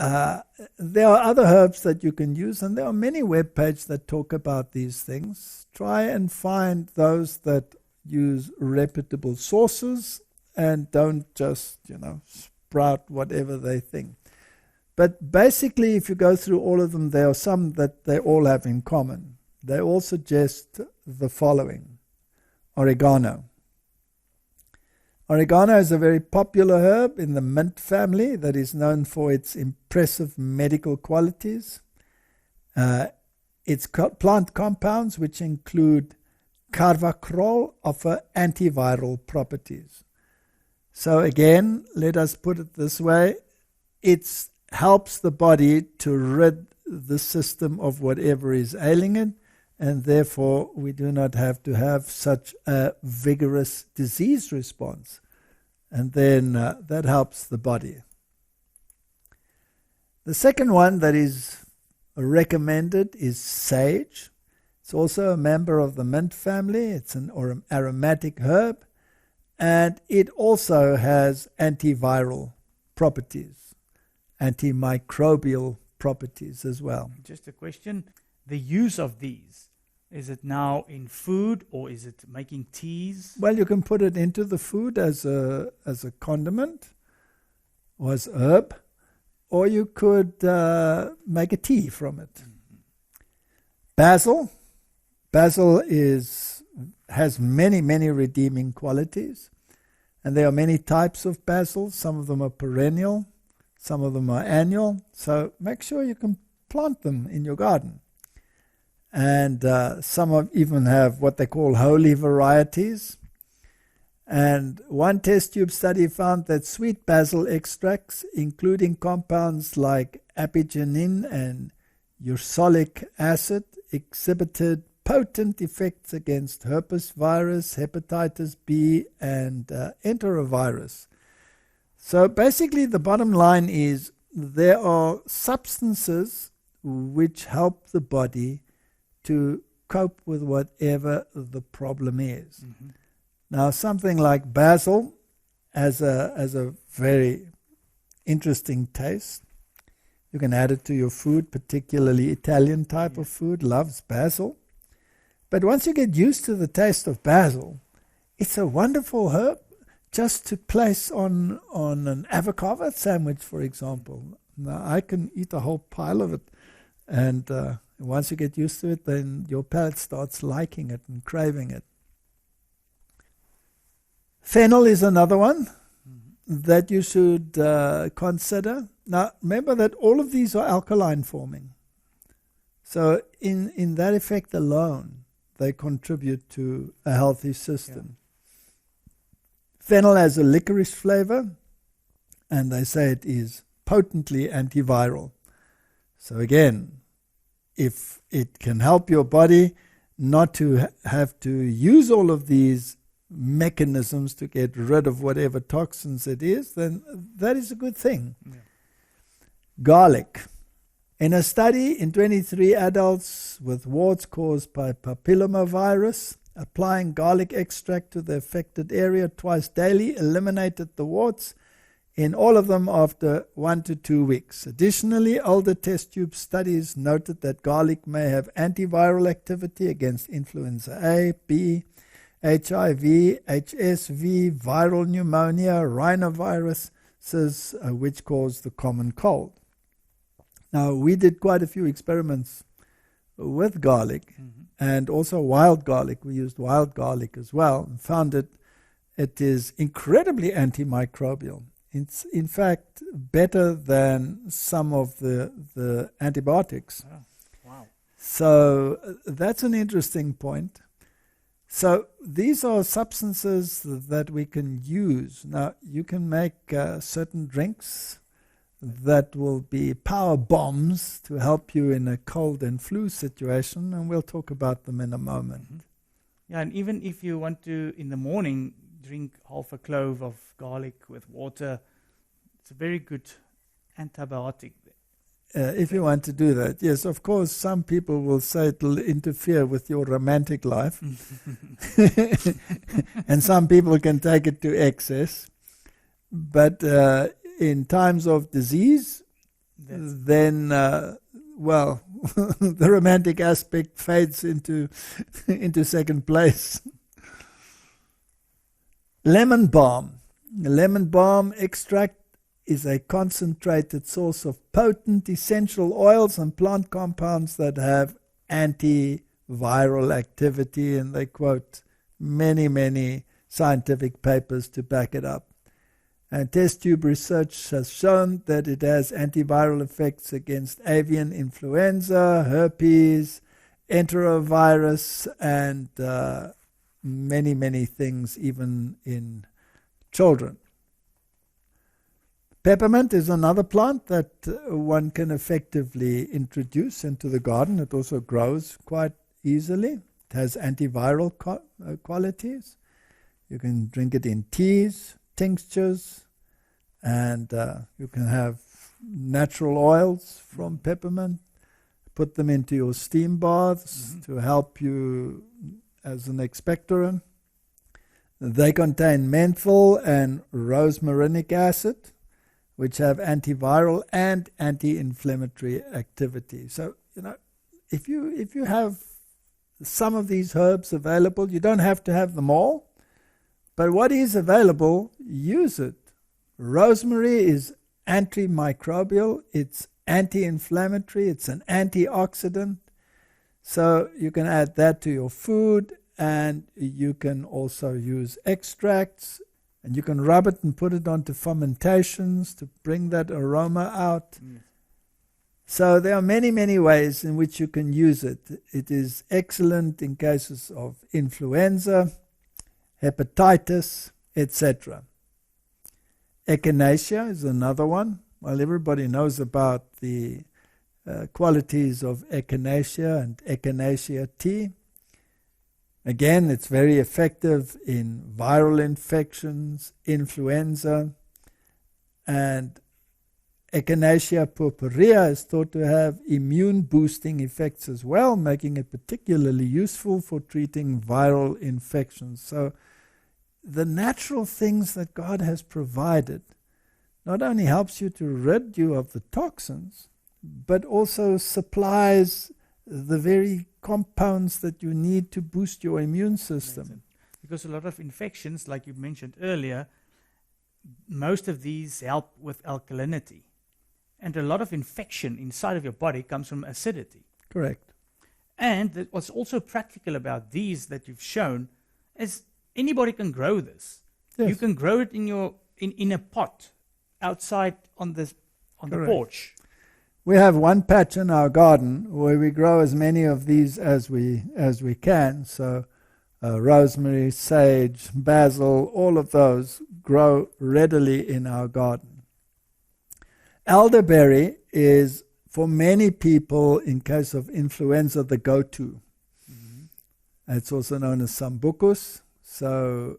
there are other herbs that you can use, and there are many web pages that talk about these things. Try and find those that use reputable sources and don't just, sprout whatever they think. But basically, if you go through all of them, there are some that they all have in common. They all suggest the following. Oregano. Oregano is a very popular herb in the mint family that is known for its impressive medical qualities. Its plant compounds, which include carvacrol, offer antiviral properties. So again, let us put it this way. It helps the body to rid the system of whatever is ailing it, and therefore we do not have to have such a vigorous disease response. And then that helps the body. The second one that is recommended is sage. It's also a member of the mint family. It's an aromatic herb, and it also has antiviral properties, antimicrobial properties as well. Just a question, the use of these, is it now in food or is it making teas? Well, you can put it into the food as a condiment or as herb, or you could make a tea from it. Mm-hmm. Basil. Basil has many, many redeeming qualities. And there are many types of basil. Some of them are perennial. Some of them are annual. So make sure you can plant them in your garden. And some even have what they call holy varieties. And one test tube study found that sweet basil extracts, including compounds like apigenin and ursolic acid, exhibited potent effects against herpes virus, hepatitis B, and enterovirus. So basically the bottom line is there are substances which help the body to cope with whatever the problem is. Mm-hmm. Now something like basil has a very interesting taste. You can add it to your food, particularly Italian type of food loves basil. But once you get used to the taste of basil, it's a wonderful herb just to place on an avocado sandwich, for example. Now, I can eat a whole pile of it. And once you get used to it, then your palate starts liking it and craving it. Fennel is another one that you should consider. Now, remember that all of these are alkaline forming. So in that effect alone, they contribute to a healthy system. Yeah. Fennel has a licorice flavor, and they say it is potently antiviral. So again, if it can help your body not to have to use all of these mechanisms to get rid of whatever toxins it is, then that is a good thing. Yeah. Garlic. In a study in 23 adults with warts caused by papillomavirus, applying garlic extract to the affected area twice daily eliminated the warts in all of them after 1 to 2 weeks. Additionally, older test tube studies noted that garlic may have antiviral activity against influenza A, B, HIV, HSV, viral pneumonia, rhinoviruses, which cause the common cold. Now, we did quite a few experiments with garlic and also wild garlic. We used wild garlic as well and found it is incredibly antimicrobial. It's, in fact, better than some of the antibiotics. Oh, wow. So that's an interesting point. So these are substances that we can use. Now, you can make certain drinks that will be power bombs to help you in a cold and flu situation, and we'll talk about them in a moment. Mm-hmm. Yeah, and even if you want to, in the morning, drink half a clove of garlic with water, it's a very good antibiotic. If you want to do that, yes, of course, some people will say it will interfere with your romantic life. And some people can take it to excess. But in times of disease, then, well, the romantic aspect fades into second place. Lemon balm. Lemon balm extract is a concentrated source of potent essential oils and plant compounds that have antiviral activity, and they quote many scientific papers to back it up. And test tube research has shown that it has antiviral effects against avian influenza, herpes, enterovirus, and many things, even in children. Peppermint is another plant that one can effectively introduce into the garden. It also grows quite easily. It has antiviral qualities. You can drink it in teas, tinctures, and you can have natural oils from peppermint. Put them into your steam baths to help you as an expectorant. They contain menthol and rosmarinic acid, which have antiviral and anti-inflammatory activity. So, if you have some of these herbs available, you don't have to have them all, but what is available, use it. Rosemary is antimicrobial, it's anti-inflammatory, it's an antioxidant, so you can add that to your food, and you can also use extracts, and you can rub it and put it onto fermentations to bring that aroma out. So there are many ways in which you can use it. It is excellent in cases of influenza, hepatitis, etc. Echinacea is another one. Well, everybody knows about the qualities of echinacea and echinacea tea. Again, it's very effective in viral infections, influenza, and Echinacea purpurea is thought to have immune-boosting effects as well, making it particularly useful for treating viral infections. So the natural things that God has provided not only helps you to rid you of the toxins, but also supplies the very compounds that you need to boost your immune system. Because a lot of infections, like you mentioned earlier, most of these help with alkalinity. And a lot of infection inside of your body comes from acidity. Correct. And what's also practical about these that you've shown is anybody can grow this. Yes. You can grow it in a pot outside on the porch. We have one patch in our garden where we grow as many of these as we can. So rosemary, sage, basil, all of those grow readily in our garden. Elderberry is, for many people, in case of influenza, the go-to. Mm-hmm. It's also known as sambucus. So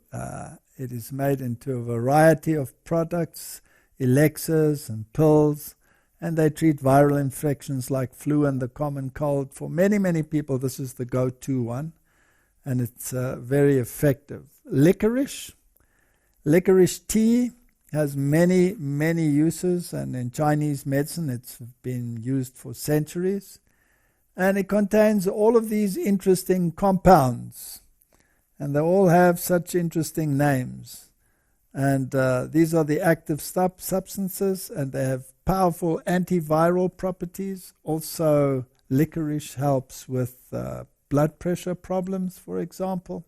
it is made into a variety of products, elixirs and pills, and they treat viral infections like flu and the common cold. For many people, this is the go-to one, and it's very effective. Licorice tea has many uses, and in Chinese medicine it's been used for centuries. And it contains all of these interesting compounds, and they all have such interesting names. And these are the active substances, and they have powerful antiviral properties. Also, licorice helps with blood pressure problems, for example.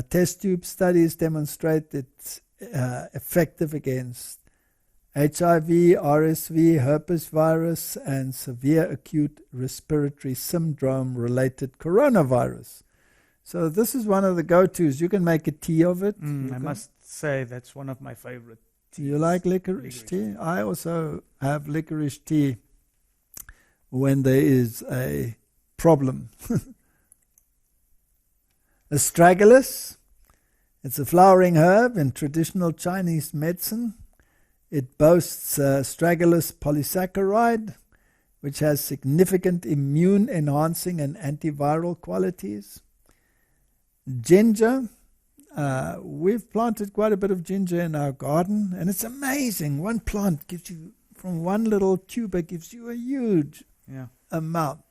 Test tube studies demonstrate it's effective against HIV, RSV, herpes virus, and severe acute respiratory syndrome-related coronavirus. So this is one of the go-tos. You can make a tea of it. I must say that's one of my favorite teas. You like licorice tea? I also have licorice tea when there is a problem. Astragalus. It's a flowering herb in traditional Chinese medicine. It boasts astragalus polysaccharide, which has significant immune-enhancing and antiviral qualities. Ginger. We've planted quite a bit of ginger in our garden, and it's amazing. One plant gives you from one little tuber gives you a huge Yeah. amount.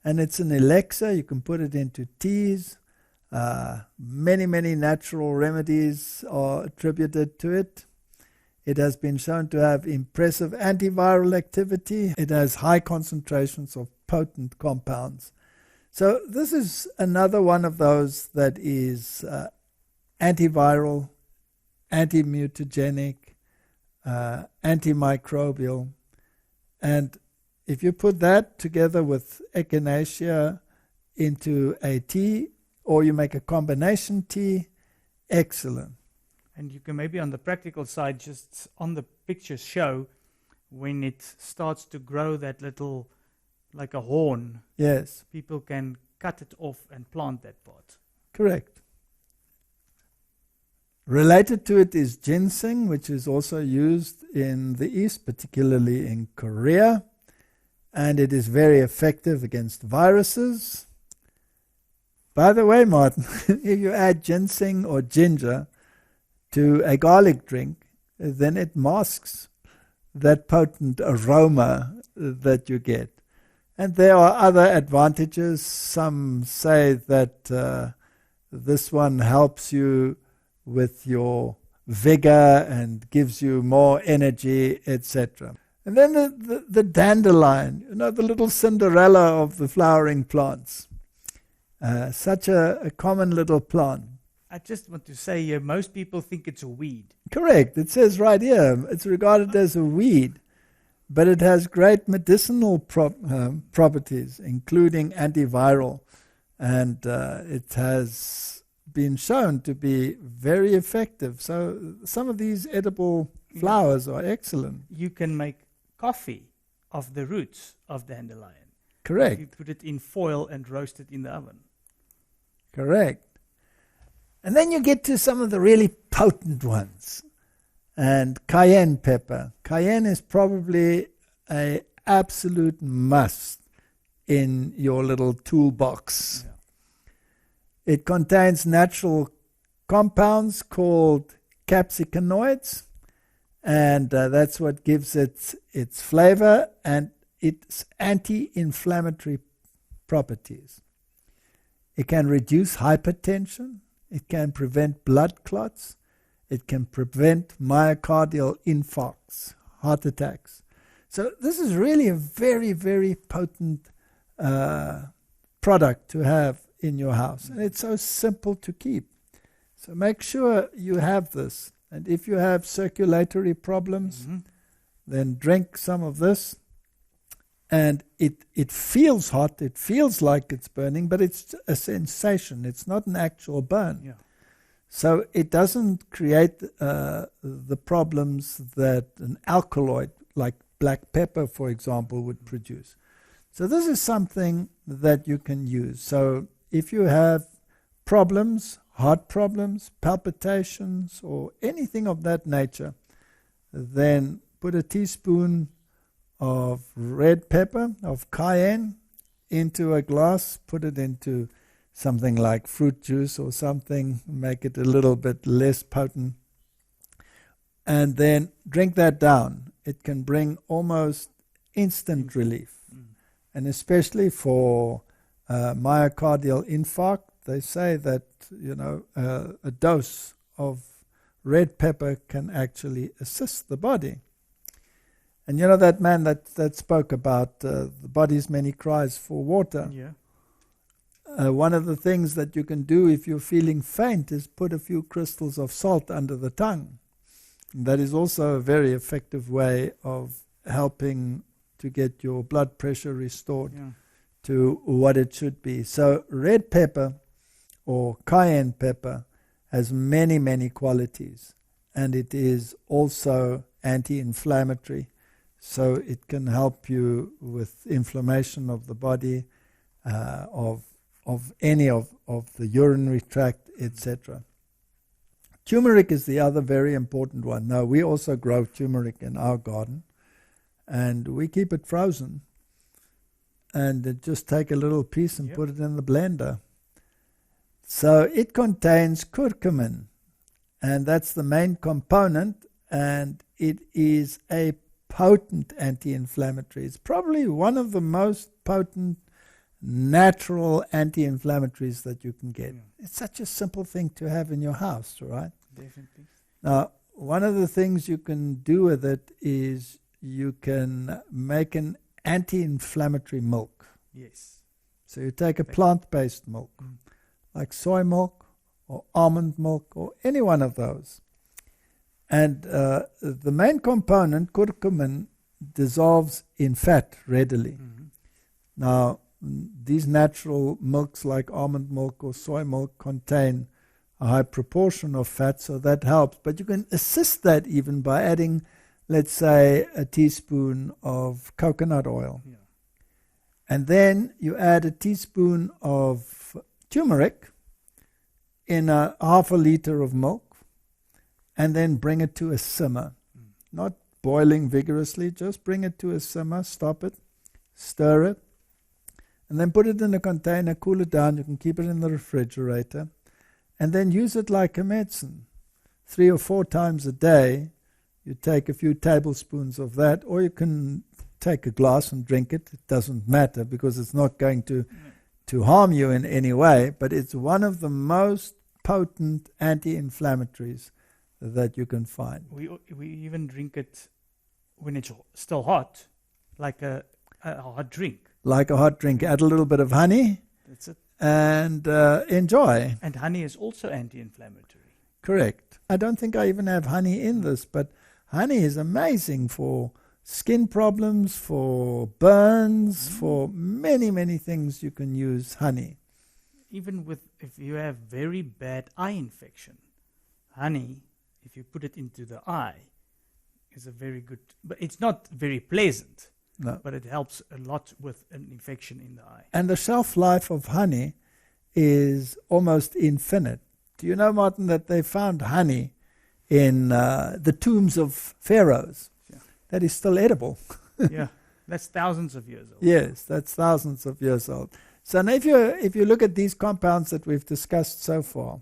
And it's an elixir. You can put it into teas. Many, many natural remedies are attributed to it. It has been shown to have impressive antiviral activity. It has high concentrations of potent compounds. So this is another one of those that is antiviral, anti-mutagenic, antimicrobial. And if you put that together with echinacea into a tea, or you make a combination tea, excellent. And you can maybe on the practical side, just on the pictures show when it starts to grow that little, like a horn, Yes, people can cut it off and plant that part. correct. Related to it is ginseng, which is also used in the East, particularly in Korea. And it is very effective against viruses. By the way, Martin, if you add ginseng or ginger to a garlic drink, then it masks that potent aroma that you get. And there are other advantages. Some say that this one helps you with your vigor and gives you more energy, etc. And then the dandelion, the little Cinderella of the flowering plants. Such a common little plant. I just want to say here, most people think it's a weed. Correct. It says right here, it's regarded as a weed, but it has great medicinal properties, including antiviral, and it has been shown to be very effective. So some of these edible flowers are excellent. You can make coffee of the roots of dandelion. Correct. You put it in foil and roast it in the oven. Correct. And then you get to some of the really potent ones. And cayenne pepper. Cayenne is probably an absolute must in your little toolbox. Yeah. It contains natural compounds called capsicanoids, and that's what gives it its flavor and its anti-inflammatory properties. It can reduce hypertension. It can prevent blood clots. It can prevent myocardial infarcts, heart attacks. So this is really a very, very potent product to have in your house. And it's so simple to keep. So make sure you have this. And if you have circulatory problems, then drink some of this. And it feels hot, it feels like it's burning, but it's a sensation. It's not an actual burn. Yeah. So it doesn't create the problems that an alkaloid like black pepper, for example, would produce. So this is something that you can use. So if you have problems, heart problems, palpitations, or anything of that nature, then put a teaspoon of red pepper, of cayenne, into a glass, put it into something like fruit juice or something, make it a little bit less potent, and then drink that down. It can bring almost instant relief. And especially for myocardial infarct, they say that, a dose of red pepper can actually assist the body. And that man that spoke about the body's many cries for water. Yeah. One of the things that you can do if you're feeling faint is put a few crystals of salt under the tongue. And that is also a very effective way of helping to get your blood pressure restored to what it should be. So red pepper or cayenne pepper has many, many qualities. And it is also anti-inflammatory. So it can help you with inflammation of the body, of any of the urinary tract, etc. Turmeric is the other very important one. Now, we also grow turmeric in our garden, and we keep it frozen. And just take a little piece and put it in the blender. So it contains curcumin, and that's the main component, and it is a potent anti-inflammatory. It's probably one of the most potent natural anti-inflammatories that you can get. Yeah. It's such a simple thing to have in your house, right? Definitely. Now, one of the things you can do with it is you can make an anti-inflammatory milk. Yes. So you take a plant-based milk, like soy milk or almond milk or any one of those. And the main component, curcumin, dissolves in fat readily. Mm-hmm. Now, these natural milks like almond milk or soy milk contain a high proportion of fat, so that helps. But you can assist that even by adding, let's say, a teaspoon of coconut oil. Yeah. And then you add a teaspoon of turmeric in a half a liter of milk, and then bring it to a simmer. Not boiling vigorously, just bring it to a simmer, stop it, stir it, and then put it in a container, cool it down. You can keep it in the refrigerator, and then use it like a medicine. 3 or 4 times a day, you take a few tablespoons of that, or you can take a glass and drink it. It doesn't matter because it's not going to harm you in any way, but it's one of the most potent anti-inflammatories that you can find. We even drink it when it's still hot, like a hot drink. Like a hot drink. Add a little bit of honey. That's it. And enjoy. And honey is also anti-inflammatory. Correct. I don't think I even have honey in this, but honey is amazing for skin problems, for burns, for many, many things you can use honey. Even if you have very bad eye infection, honey, if you put it into the eye, is a very good, but it's not very pleasant. No. But it helps a lot with an infection in the eye. And the shelf life of honey is almost infinite. Do you know, Martin, that they found honey in the tombs of pharaohs? Yeah. That is still edible. Yeah, that's thousands of years old. Yes, that's thousands of years old. So now if you look at these compounds that we've discussed so far,